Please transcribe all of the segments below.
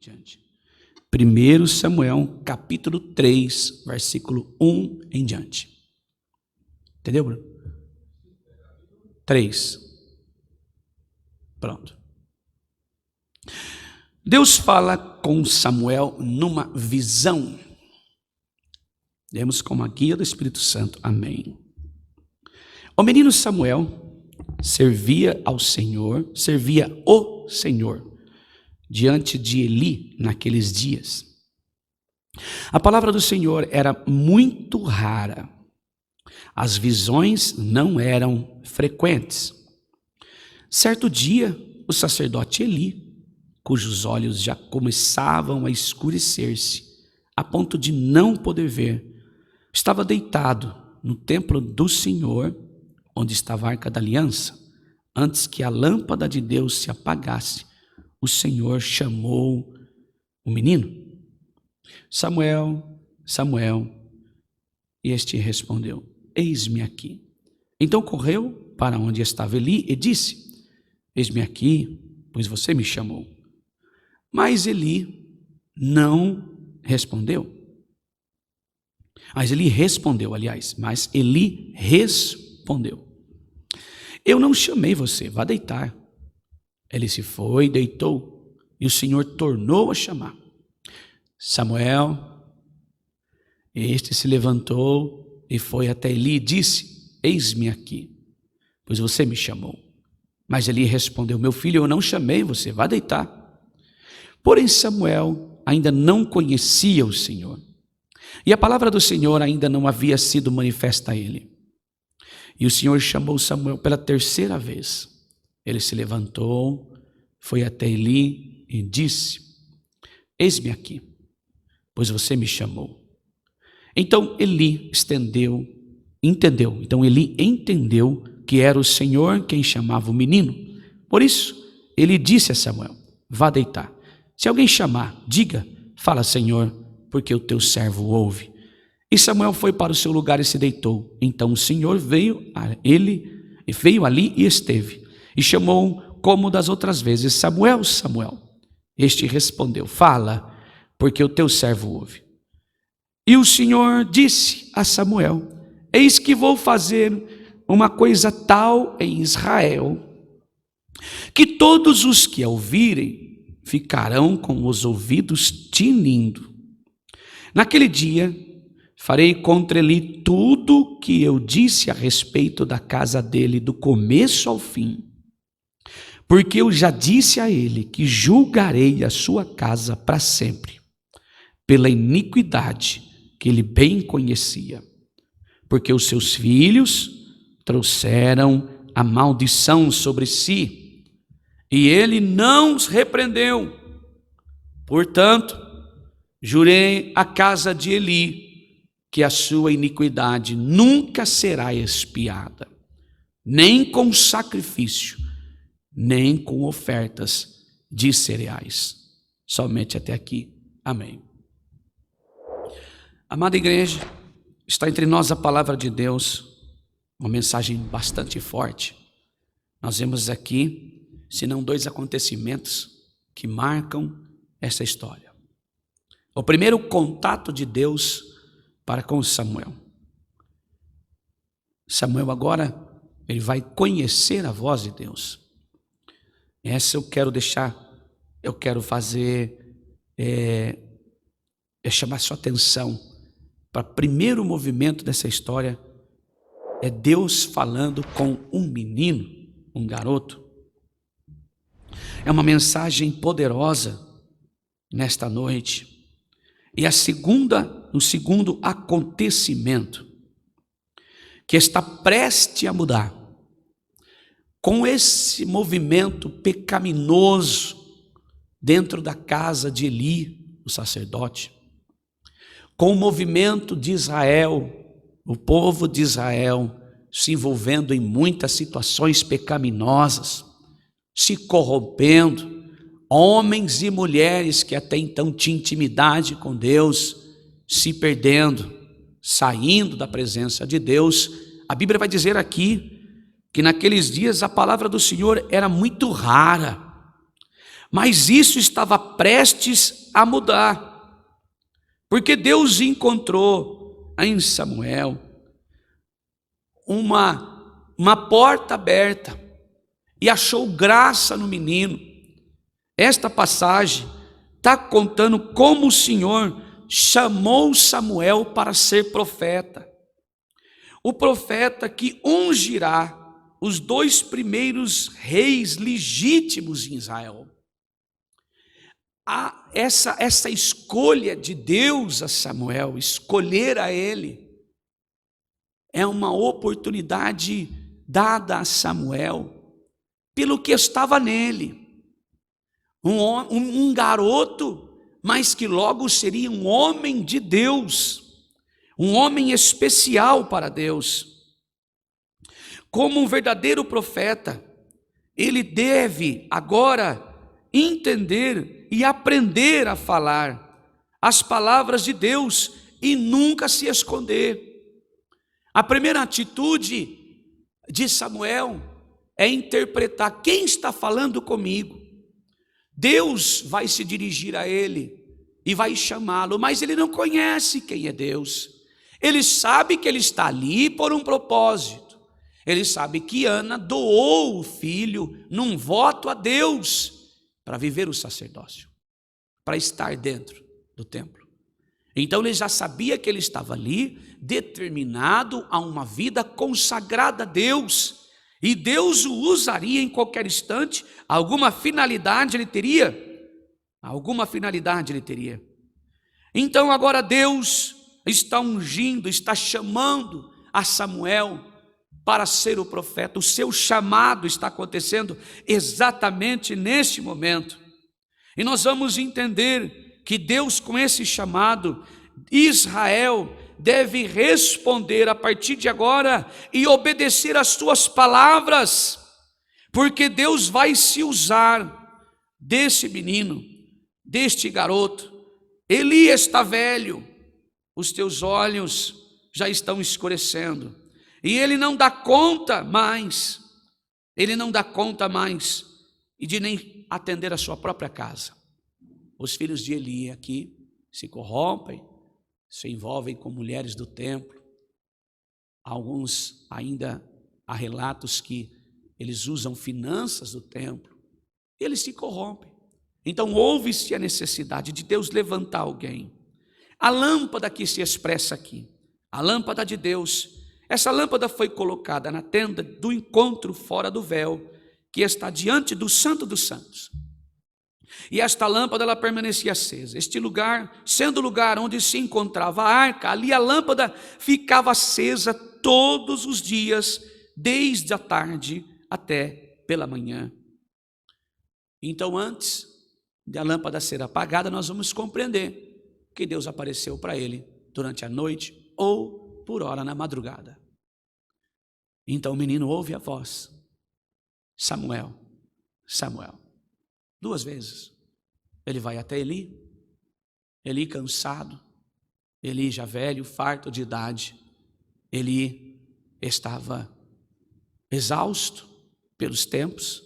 diante. 1 Samuel, capítulo 3, versículo 1 em diante. Entendeu, Bruno? 3. Pronto. Deus fala com Samuel numa visão. Demos como a guia do Espírito Santo. Amém. O menino Samuel servia o Senhor diante de Eli naqueles dias. A palavra do Senhor era muito rara. As visões não eram frequentes. Certo dia, o sacerdote Eli, cujos olhos já começavam a escurecer-se, a ponto de não poder ver, estava deitado no templo do Senhor, onde estava a Arca da Aliança. Antes que a lâmpada de Deus se apagasse, o Senhor chamou o menino: Samuel, Samuel. E este respondeu: Eis-me aqui. Então correu para onde estava Eli e disse: Eis-me aqui, pois você me chamou. Mas Eli respondeu: Eu não chamei você, vá deitar. Ele se foi, deitou, e o Senhor tornou a chamar: Samuel. Este se levantou e foi até Eli e disse: Eis-me aqui, pois você me chamou. Mas Eli respondeu: Meu filho, eu não chamei você, vá deitar. Porém Samuel ainda não conhecia o Senhor, e a palavra do Senhor ainda não havia sido manifesta a ele. E o Senhor chamou Samuel pela terceira vez. Ele se levantou, foi até Eli e disse: Eis-me aqui, pois você me chamou. Então Eli entendeu que era o Senhor quem chamava o menino. Por isso, ele disse a Samuel: Vá deitar. Se alguém chamar, diga: Fala, Senhor, porque o teu servo ouve. E Samuel foi para o seu lugar e se deitou. Então o Senhor veio ali e esteve. E chamou como das outras vezes: Samuel, Samuel. Este respondeu: Fala, porque o teu servo ouve. E o Senhor disse a Samuel: Eis que vou fazer uma coisa tal em Israel, que todos os que a ouvirem ficarão com os ouvidos tinindo. Naquele dia farei contra ele tudo que eu disse a respeito da casa dele, do começo ao fim. Porque eu já disse a ele que julgarei a sua casa para sempre, pela iniquidade que ele bem conhecia. Porque os seus filhos trouxeram a maldição sobre si, e ele não os repreendeu. Portanto, jurei à casa de Eli que a sua iniquidade nunca será expiada, nem com sacrifício, nem com ofertas de cereais. Somente até aqui. Amém. Amada igreja, está entre nós a palavra de Deus, uma mensagem bastante forte. Nós vemos aqui, se não dois acontecimentos que marcam essa história. O primeiro contato de Deus para com Samuel. Samuel agora, ele vai conhecer a voz de Deus. Essa eu quero fazer, chamar sua atenção para o primeiro movimento dessa história. É Deus falando com um menino, um garoto. É uma mensagem poderosa nesta noite. E o segundo acontecimento que está prestes a mudar, com esse movimento pecaminoso dentro da casa de Eli, o sacerdote, com o movimento de Israel, o povo de Israel se envolvendo em muitas situações pecaminosas, se corrompendo, homens e mulheres que até então tinham intimidade com Deus, se perdendo, saindo da presença de Deus. A Bíblia vai dizer aqui que naqueles dias a palavra do Senhor era muito rara, Mas isso estava prestes a mudar, porque Deus encontrou em Samuel uma porta aberta e achou graça no menino. Esta passagem está contando como o Senhor chamou Samuel para ser profeta. O profeta que ungirá os 2 primeiros reis legítimos em Israel. Essa escolha de Deus a Samuel, escolher a ele, é uma oportunidade dada a Samuel pelo que estava nele. Um garoto, mas que logo seria um homem de Deus, um homem especial para Deus. Como um verdadeiro profeta, ele deve agora entender e aprender a falar as palavras de Deus e nunca se esconder. A primeira atitude de Samuel é interpretar: quem está falando comigo? Deus vai se dirigir a ele e vai chamá-lo, mas ele não conhece quem é Deus. Ele sabe que ele está ali por um propósito. Ele sabe que Ana doou o filho num voto a Deus para viver o sacerdócio, para estar dentro do templo. Então ele já sabia que ele estava ali, determinado a uma vida consagrada a Deus, e Deus o usaria em qualquer instante. Alguma finalidade ele teria. Então agora Deus está ungindo, está chamando a Samuel para ser o profeta. O seu chamado está acontecendo exatamente neste momento. E nós vamos entender que Deus, com esse chamado, Israel deve responder a partir de agora e obedecer às suas palavras, porque Deus vai se usar desse menino, deste garoto. Eli está velho, os teus olhos já estão escurecendo, e ele não dá conta mais, e de nem atender a sua própria casa. Os filhos de Eli aqui se corrompem, se envolvem com mulheres do templo. Alguns ainda há relatos que eles usam finanças do templo, eles se corrompem. Então houve-se a necessidade de Deus levantar alguém. A lâmpada que se expressa aqui, a lâmpada de Deus, essa lâmpada foi colocada na tenda do encontro fora do véu, que está diante do Santo dos Santos. E esta lâmpada, ela permanecia acesa. Este lugar, sendo o lugar onde se encontrava a arca, ali a lâmpada ficava acesa todos os dias, desde a tarde até pela manhã. Então, antes da lâmpada ser apagada, nós vamos compreender que Deus apareceu para ele durante a noite ou por hora na madrugada. Então o menino ouve a voz: Samuel, Samuel. 2 vezes. Ele vai até Eli, Eli cansado, Eli já velho, farto de idade. Eli estava exausto pelos tempos,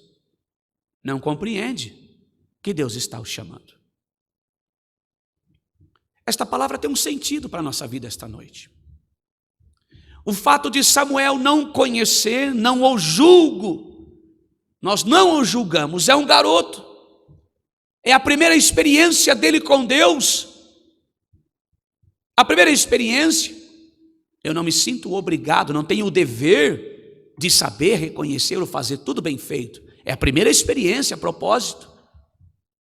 não compreende que Deus está o chamando. Esta palavra tem um sentido para a nossa vida esta noite. O fato de Samuel não conhecer, não o julgo, nós não o julgamos, é um garoto, é a primeira experiência dele com Deus, a primeira experiência. Eu não me sinto obrigado, não tenho o dever de saber, reconhecer ou fazer tudo bem feito. É a primeira experiência, a propósito,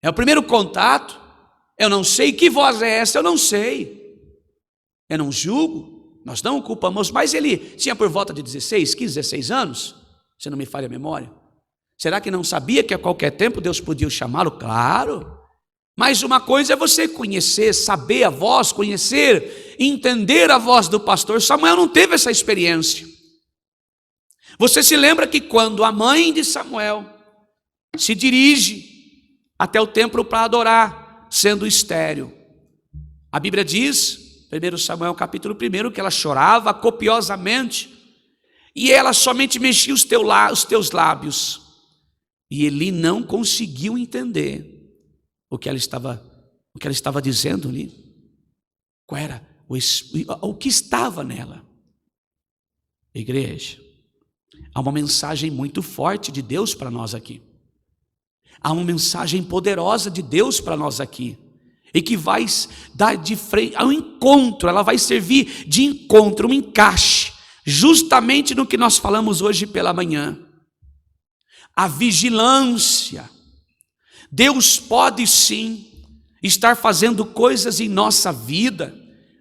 é o primeiro contato. Eu não sei que voz é essa, eu não sei, eu não julgo. Nós não o culpamos, mas ele tinha por volta de 16, 15, 16 anos, se não me falha a memória. Será que não sabia que a qualquer tempo Deus podia chamá-lo? Claro. Mas uma coisa é você conhecer, saber a voz, conhecer, entender a voz do pastor. Samuel não teve essa experiência. Você se lembra que quando a mãe de Samuel se dirige até o templo para adorar, sendo estéril, a Bíblia diz, 1 Samuel capítulo 1, que ela chorava copiosamente e ela somente mexia os teus lábios. E Eli não conseguiu entender o que ela estava dizendo ali? Qual era o que estava nela? Igreja, há uma mensagem muito forte de Deus para nós aqui. Há uma mensagem poderosa de Deus para nós aqui. E que vai dar de frente ao encontro, ela vai servir de encontro, um encaixe, justamente no que nós falamos hoje pela manhã. A vigilância. Deus pode sim estar fazendo coisas em nossa vida,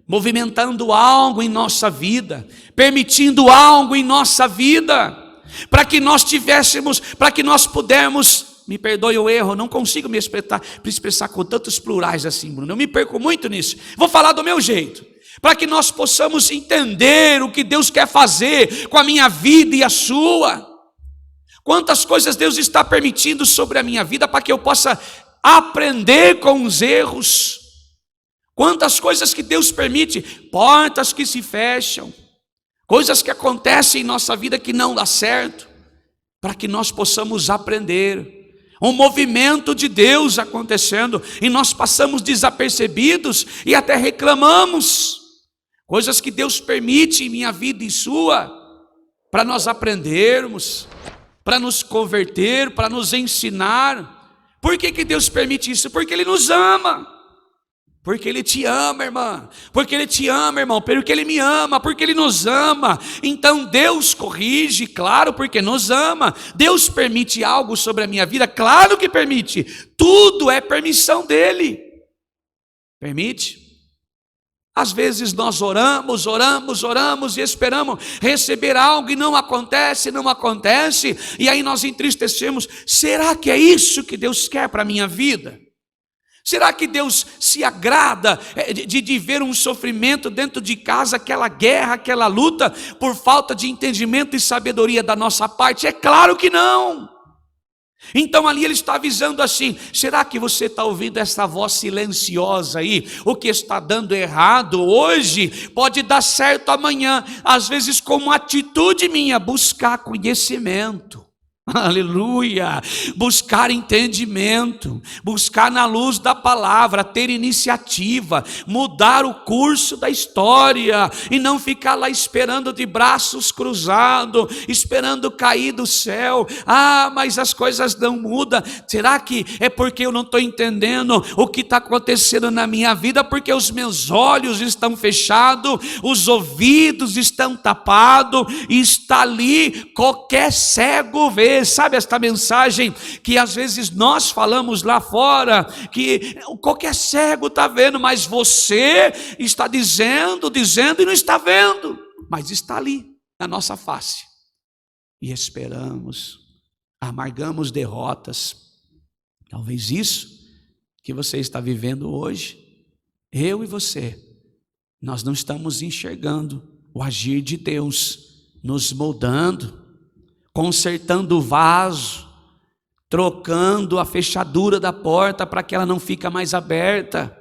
movimentando algo em nossa vida, permitindo algo em nossa vida, para que nós pudermos, me perdoe o erro, não consigo me expressar com tantos plurais assim, Bruno, eu me perco muito nisso, vou falar do meu jeito, para que nós possamos entender o que Deus quer fazer com a minha vida e a sua. Quantas coisas Deus está permitindo sobre a minha vida para que eu possa aprender com os erros. Quantas coisas que Deus permite, portas que se fecham, coisas que acontecem em nossa vida que não dá certo, para que nós possamos aprender. Um movimento de Deus acontecendo e nós passamos desapercebidos e até reclamamos. Coisas que Deus permite em minha vida e sua, para nós aprendermos, para nos converter, para nos ensinar. Por que Deus permite isso? Porque Ele nos ama. Porque Ele te ama, irmã. Porque Ele te ama, irmão. Porque Ele me ama. Porque Ele nos ama. Então Deus corrige, claro, porque nos ama. Deus permite algo sobre a minha vida? Claro que permite. Tudo é permissão dEle. Permite. Às vezes nós oramos e esperamos receber algo e não acontece. E aí nós entristecemos. Será que é isso que Deus quer para a minha vida? Será que Deus se agrada de ver um sofrimento dentro de casa, aquela guerra, aquela luta, por falta de entendimento e sabedoria da nossa parte? É claro que não. Então ali Ele está avisando assim, será que você está ouvindo essa voz silenciosa aí? O que está dando errado hoje, pode dar certo amanhã. Às vezes com uma atitude minha, buscar conhecimento. Aleluia, buscar entendimento, buscar na luz da palavra, ter iniciativa, mudar o curso da história e não ficar lá esperando de braços cruzados, esperando cair do céu. Mas as coisas não mudam. Será que é porque eu não estou entendendo o que está acontecendo na minha vida? Porque os meus olhos estão fechados, os ouvidos estão tapados e está ali, qualquer cego vê. Sabe esta mensagem que às vezes nós falamos lá fora, que qualquer cego está vendo, mas você está dizendo e não está vendo, mas está ali na nossa face, e esperamos, amargamos derrotas. Talvez isso que você está vivendo hoje, eu e você, nós não estamos enxergando o agir de Deus, nos moldando, consertando o vaso, trocando a fechadura da porta para que ela não fique mais aberta.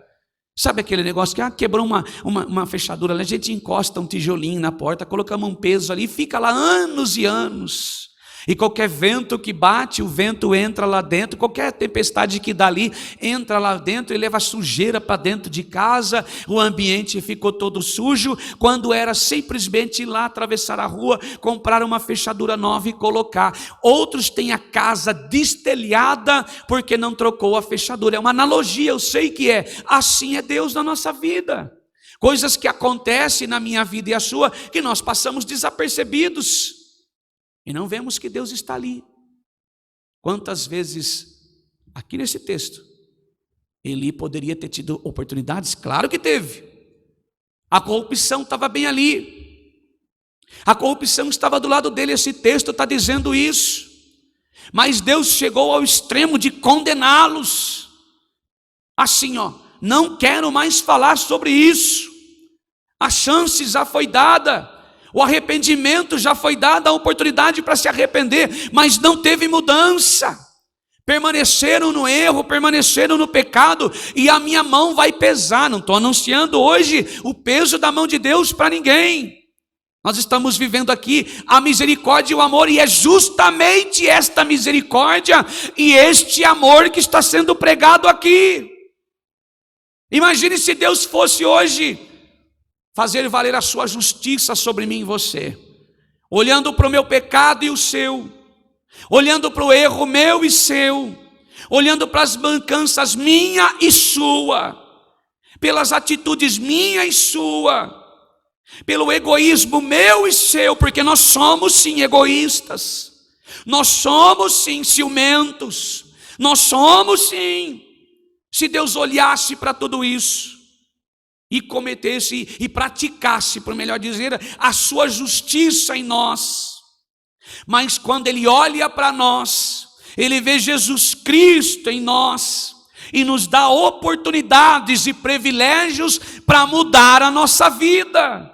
Sabe aquele negócio que quebrou uma fechadura, a gente encosta um tijolinho na porta, colocamos um peso ali e fica lá anos e anos. E qualquer vento que bate, o vento entra lá dentro, qualquer tempestade que dá ali, entra lá dentro e leva sujeira para dentro de casa, o ambiente ficou todo sujo, quando era simplesmente ir lá, atravessar a rua, comprar uma fechadura nova e colocar. Outros têm a casa destelhada porque não trocou a fechadura. É uma analogia, eu sei que é. Assim é Deus na nossa vida. Coisas que acontecem na minha vida e a sua, que nós passamos desapercebidos. E não vemos que Deus está ali. Quantas vezes, aqui nesse texto, Eli poderia ter tido oportunidades? Claro que teve. A corrupção estava bem ali. A corrupção estava do lado dele, esse texto está dizendo isso. Mas Deus chegou ao extremo de condená-los. Assim, não quero mais falar sobre isso. A chance já foi dada. O arrependimento já foi dado, a oportunidade para se arrepender, mas não teve mudança. Permaneceram no erro, permaneceram no pecado, e a minha mão vai pesar. Não estou anunciando hoje o peso da mão de Deus para ninguém. Nós estamos vivendo aqui a misericórdia e o amor, e é justamente esta misericórdia e este amor que está sendo pregado aqui. Imagine se Deus fosse hoje fazer valer a sua justiça sobre mim e você, olhando para o meu pecado e o seu, olhando para o erro meu e seu, olhando para as mancanças minha e sua, pelas atitudes minha e sua, pelo egoísmo meu e seu, porque nós somos sim egoístas, nós somos sim ciumentos, nós somos sim. Se Deus olhasse para tudo isso e cometesse e praticasse, por melhor dizer, a sua justiça em nós, mas quando Ele olha para nós, Ele vê Jesus Cristo em nós e nos dá oportunidades e privilégios para mudar a nossa vida,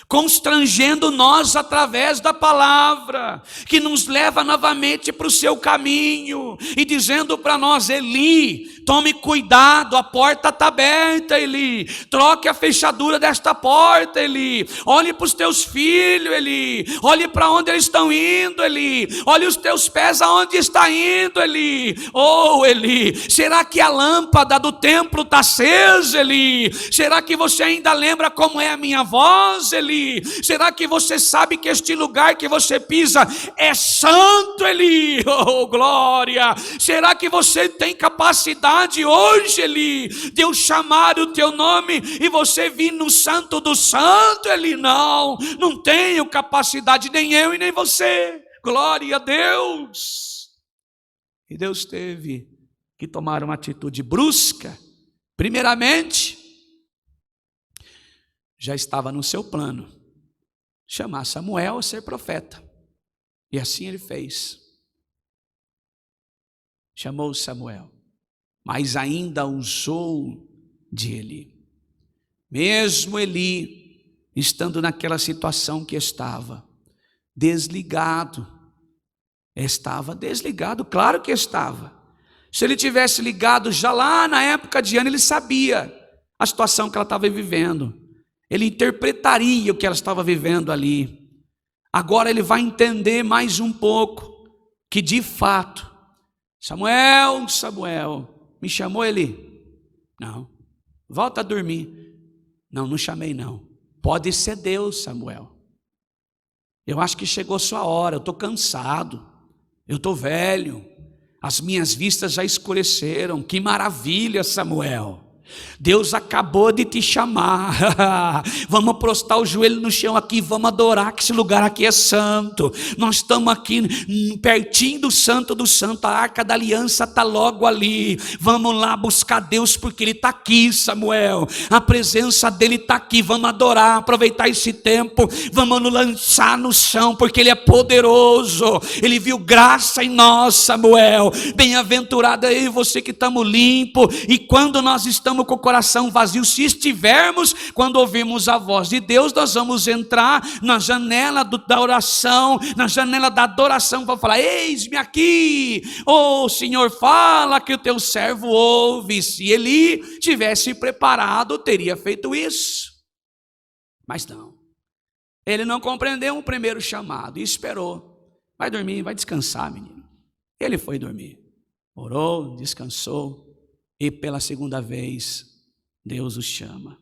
constrangendo nós através da palavra, que nos leva novamente para o seu caminho, e dizendo para nós: Eli, tome cuidado, a porta está aberta, Eli, troque a fechadura desta porta, Eli, olhe para os teus filhos, Eli, olhe para onde eles estão indo, Eli, olhe os teus pés aonde está indo, Eli. Oh, Eli, será que a lâmpada do templo está acesa, Eli? Será que você ainda lembra como é a minha voz, Eli? Será que você sabe que este lugar que você pisa é santo, Eli? Oh, glória! Será que você tem capacidade hoje, Eli, de eu chamar o teu nome e você vir no santo do santo, Eli? Não, não tenho capacidade, nem eu e nem você. Glória a Deus! E Deus teve que tomar uma atitude brusca. Primeiramente, já estava no seu plano chamar Samuel a ser profeta, e assim ele fez. Chamou Samuel, mas ainda usou de Eli. Mesmo Eli estando naquela situação que estava desligado, claro que estava. Se ele tivesse ligado já lá na época de Ana, ele sabia a situação que ela estava vivendo, ele interpretaria o que ela estava vivendo ali. Agora ele vai entender mais um pouco que de fato, Samuel, me chamou Eli? Não. Volta a dormir. Não chamei não. Pode ser Deus, Samuel. Eu acho que chegou sua hora, eu estou cansado, eu estou velho, as minhas vistas já escureceram. Que maravilha, Samuel, Deus acabou de te chamar. Vamos prostrar o joelho no chão aqui, vamos adorar, que esse lugar aqui é santo. Nós estamos aqui pertinho do santo, a arca da aliança está logo ali. Vamos lá buscar Deus, porque Ele está aqui, Samuel, a presença dEle está aqui. Vamos adorar, aproveitar esse tempo, vamos nos lançar no chão, porque Ele é poderoso. Ele viu graça em nós, Samuel. Bem-aventurado é eu e você que estamos limpos, e quando nós estamos com o coração vazio, se estivermos, quando ouvimos a voz de Deus, nós vamos entrar na janela da oração, na janela da adoração, vamos falar: eis-me aqui, oh Senhor, fala que o teu servo ouve. Se ele tivesse preparado, teria feito isso, mas não, ele não compreendeu o primeiro chamado e esperou. Vai dormir, vai descansar, menino. Ele foi dormir, orou, descansou, e pela segunda vez, Deus o chama.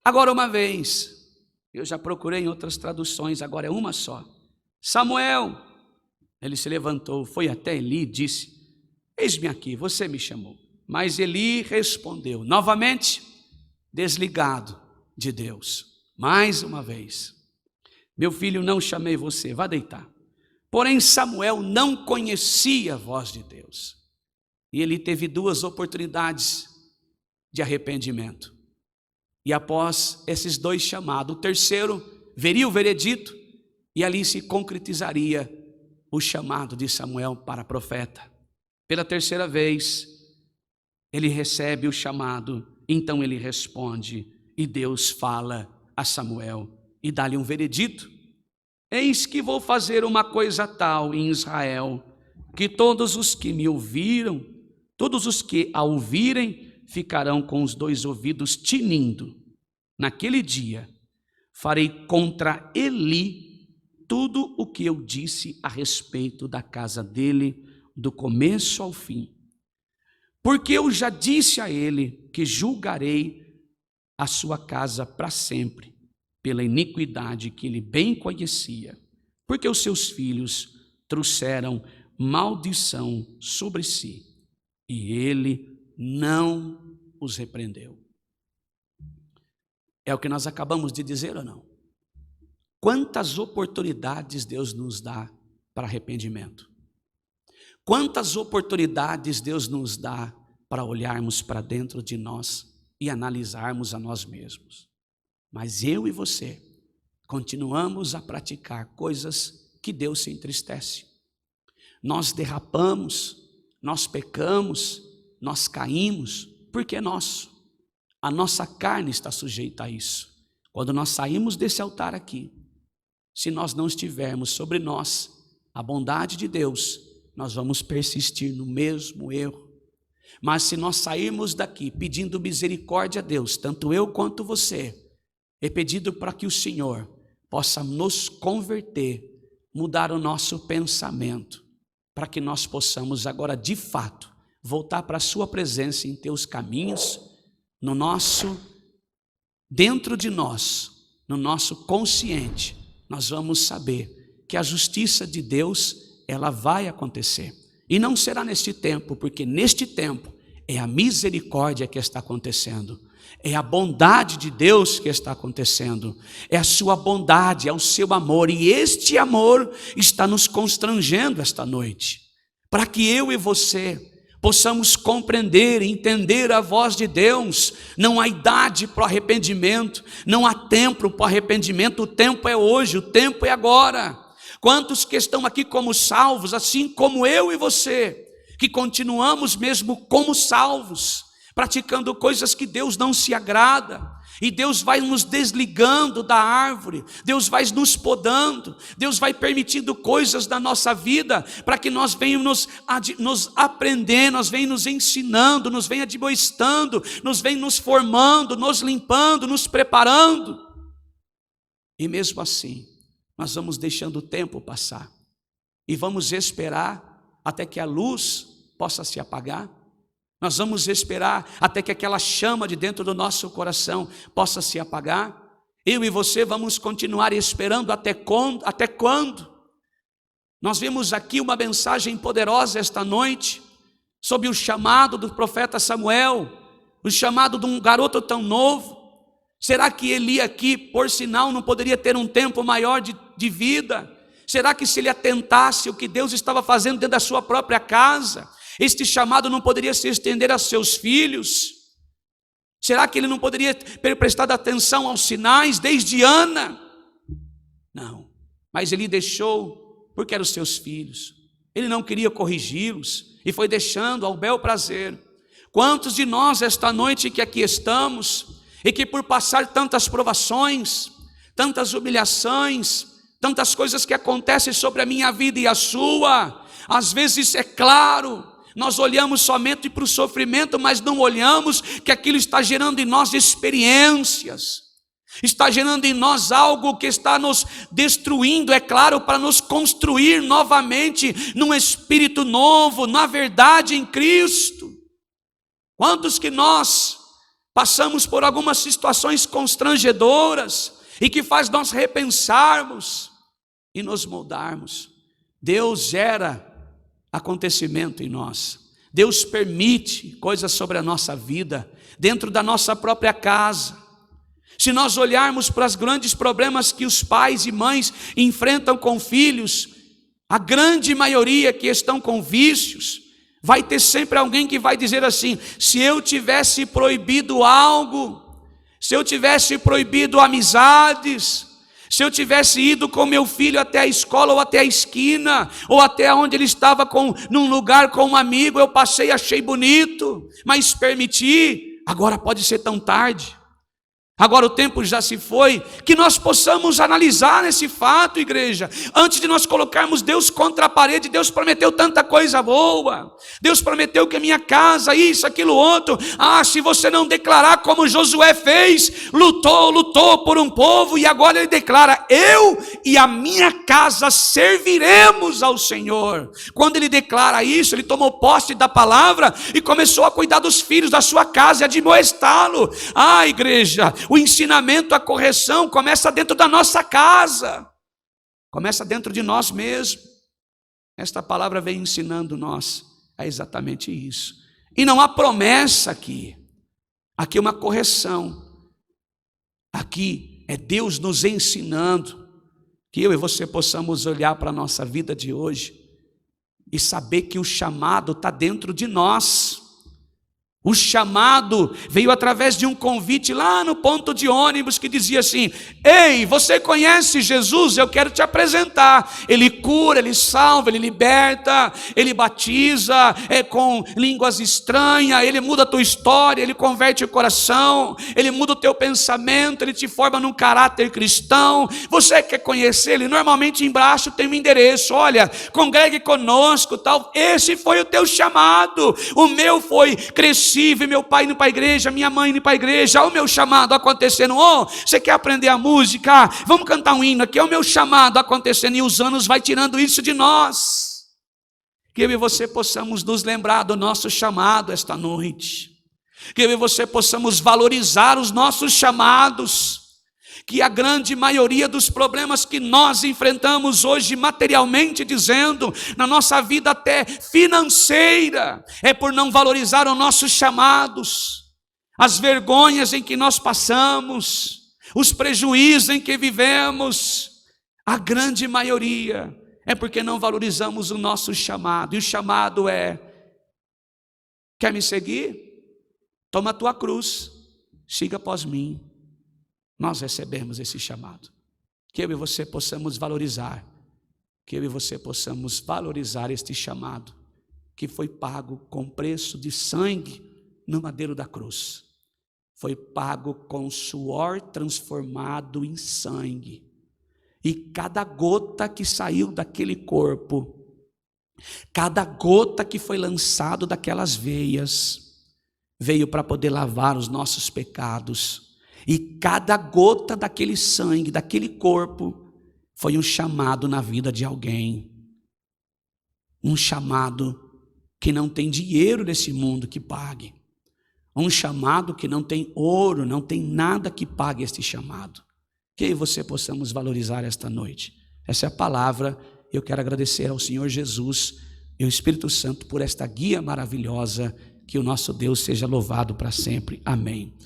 Agora uma vez, eu já procurei em outras traduções, agora é uma só. Samuel, ele se levantou, foi até Eli e disse: eis-me aqui, você me chamou. Mas Eli respondeu, novamente, desligado de Deus, mais uma vez: meu filho, não chamei você, vá deitar. Porém Samuel não conhecia a voz de Deus. E ele teve duas oportunidades de arrependimento. E após esses dois chamados, o terceiro veria o veredito, e ali se concretizaria o chamado de Samuel para profeta. Pela terceira vez, ele recebe o chamado, então ele responde, e Deus fala a Samuel e dá-lhe um veredito: eis que vou fazer uma coisa tal em Israel, que todos os que me ouviram, todos os que a ouvirem, ficarão com os dois ouvidos tinindo. Naquele dia, farei contra Eli tudo o que eu disse a respeito da casa dele, do começo ao fim. Porque eu já disse a ele que julgarei a sua casa para sempre, pela iniquidade que ele bem conhecia, porque os seus filhos trouxeram maldição sobre si, e ele não os repreendeu. É o que nós acabamos de dizer ou não? Quantas oportunidades Deus nos dá para arrependimento? Quantas oportunidades Deus nos dá para olharmos para dentro de nós e analisarmos a nós mesmos? Mas eu e você continuamos a praticar coisas que Deus se entristece. Nós derrapamos, nós pecamos, nós caímos, porque é nosso. A nossa carne está sujeita a isso. Quando nós saímos desse altar aqui, se nós não estivermos sobre nós a bondade de Deus, nós vamos persistir no mesmo erro. Mas se nós sairmos daqui pedindo misericórdia a Deus, tanto eu quanto você, é pedido para que o Senhor possa nos converter, mudar o nosso pensamento, para que nós possamos agora de fato voltar para a sua presença em teus caminhos, dentro de nós, no nosso consciente, nós vamos saber que a justiça de Deus, ela vai acontecer. E não será neste tempo, porque neste tempo é a misericórdia que está acontecendo. É a bondade de Deus que está acontecendo. É a sua bondade, é o seu amor. E este amor está nos constrangendo esta noite, para que eu e você possamos compreender e entender a voz de Deus. Não há idade para o arrependimento, não há tempo para o arrependimento. O tempo é hoje, o tempo é agora. Quantos que estão aqui como salvos, assim como eu e você, que continuamos mesmo como salvos, praticando coisas que Deus não se agrada, e Deus vai nos desligando da árvore, Deus vai nos podando, Deus vai permitindo coisas da nossa vida, para que nós venhamos nos aprender, nós venhamos nos ensinando, nos venhamos admoestando, nos venhamos nos formando, nos limpando, nos preparando, e mesmo assim, nós vamos deixando o tempo passar, e vamos esperar até que a luz possa se apagar. Nós vamos esperar até que aquela chama de dentro do nosso coração possa se apagar. Eu e você vamos continuar esperando até quando? Nós vimos aqui uma mensagem poderosa esta noite, sobre o chamado do profeta Samuel, o chamado de um garoto tão novo. Será que Eli aqui, por sinal, não poderia ter um tempo maior de vida? Será que se ele atentasse o que Deus estava fazendo dentro da sua própria casa, este chamado não poderia se estender a seus filhos? Será que ele não poderia ter prestado atenção aos sinais desde Ana? Não, mas ele deixou porque eram seus filhos. Ele não queria corrigi-los e foi deixando ao bel prazer. Quantos de nós esta noite que aqui estamos e que por passar tantas provações, tantas humilhações, tantas coisas que acontecem sobre a minha vida e a sua, às vezes é claro, nós olhamos somente para o sofrimento, mas não olhamos que aquilo está gerando em nós experiências, está gerando em nós algo que está nos destruindo, é claro, para nos construir novamente num espírito novo, na verdade em Cristo. Quantos que nós passamos por algumas situações constrangedoras e que faz nós repensarmos e nos moldarmos. Deus gera acontecimento em nós. Deus permite coisas sobre a nossa vida, dentro da nossa própria casa. Se nós olharmos para os grandes problemas que os pais e mães enfrentam com filhos, a grande maioria que estão com vícios, vai ter sempre alguém que vai dizer assim: se eu tivesse proibido algo, se eu tivesse proibido amizades, se eu tivesse ido com meu filho até a escola ou até a esquina, ou até onde ele estava num lugar com um amigo, eu passei, achei bonito, mas permiti, agora pode ser tão tarde. Agora o tempo já se foi, que nós possamos analisar esse fato, igreja. Antes de nós colocarmos Deus contra a parede, Deus prometeu tanta coisa boa. Deus prometeu que a minha casa, isso, aquilo, outro. Se você não declarar como Josué fez, lutou por um povo, e agora ele declara: eu e a minha casa serviremos ao Senhor. Quando ele declara isso, ele tomou posse da palavra e começou a cuidar dos filhos da sua casa e admoestá-lo. Igreja, o ensinamento, a correção começa dentro da nossa casa, começa dentro de nós mesmos. Esta palavra vem ensinando nós a exatamente isso. E não há promessa aqui. Aqui é uma correção. Aqui é Deus nos ensinando que eu e você possamos olhar para a nossa vida de hoje e saber que o chamado está dentro de nós. O chamado veio através de um convite lá no ponto de ônibus que dizia assim: ei, você conhece Jesus? Eu quero te apresentar. Ele cura, ele salva, ele liberta, ele batiza com línguas estranhas, ele muda a tua história, ele converte o coração, ele muda o teu pensamento, ele te forma num caráter cristão. Você quer conhecer ele? Normalmente embaixo tem um endereço: olha, congregue conosco, tal. Esse foi o teu chamado. O meu foi crescer, meu pai indo para a igreja, minha mãe indo para a igreja. O meu chamado acontecendo. Você quer aprender a música? Vamos cantar um hino aqui. É o meu chamado acontecendo. E os anos vai tirando isso de nós. Que eu e você possamos nos lembrar do nosso chamado esta noite. Que eu e você possamos valorizar os nossos chamados. Que a grande maioria dos problemas que nós enfrentamos hoje, materialmente dizendo, na nossa vida até financeira, é por não valorizar os nossos chamados, as vergonhas em que nós passamos, os prejuízos em que vivemos. A grande maioria é porque não valorizamos o nosso chamado. E o chamado é: quer me seguir? Toma a tua cruz, siga após mim. Nós recebemos esse chamado. Que eu e você possamos valorizar. Que eu e você possamos valorizar este chamado, que foi pago com preço de sangue no madeiro da cruz. Foi pago com suor transformado em sangue. E cada gota que saiu daquele corpo, cada gota que foi lançado daquelas veias, veio para poder lavar os nossos pecados. E cada gota daquele sangue, daquele corpo, foi um chamado na vida de alguém. Um chamado que não tem dinheiro nesse mundo que pague. Um chamado que não tem ouro, não tem nada que pague este chamado. Que eu e você possamos valorizar esta noite. Essa é a palavra. Eu quero agradecer ao Senhor Jesus e ao Espírito Santo por esta guia maravilhosa. Que o nosso Deus seja louvado para sempre. Amém.